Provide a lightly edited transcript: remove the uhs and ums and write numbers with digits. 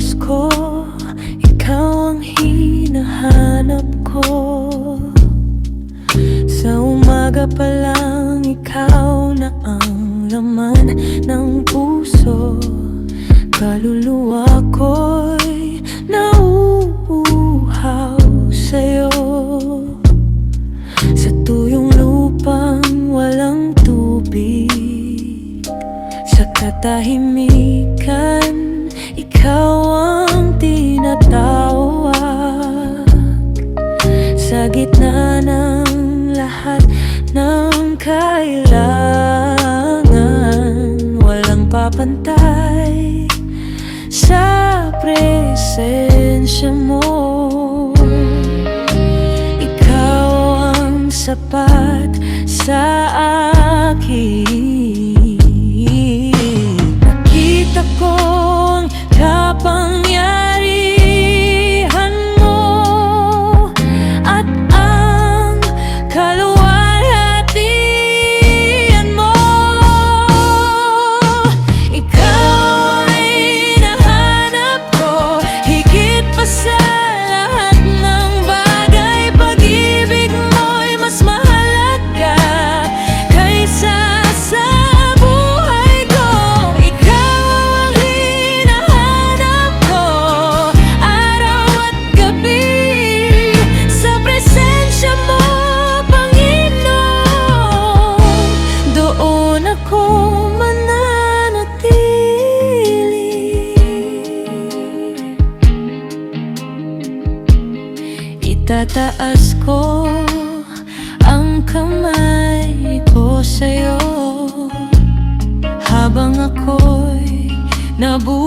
Diyos ko, ikaw ang hinahanap ko. Sa umaga pa lang, ikaw na ang laman ng puso. Kaluluwa ko'y nauuhaw sa'yo. Sa tuyong lupang walang tubig, sa katahimikan, ikaw ang tinatawag. Sa gitna ng lahat ng kailangan, walang papantay sa presensya mo. Ikaw ang sapat sa akin. Nakita ko ang kapangyarihan mo at ang kaluwalhatian mo. Ikaw ay hinahanap ko, higit pa sa lahat ng bagay. Pag-ibig mo'y mas mahalaga kaysa sa buhay ko. Ikaw ang hinahanap ko, araw at gabi. Sa presensya mo, Panginoon, doon ako mananatili. Itataas ko ang kamay ko sa'yo habang ako'y nabubuhay.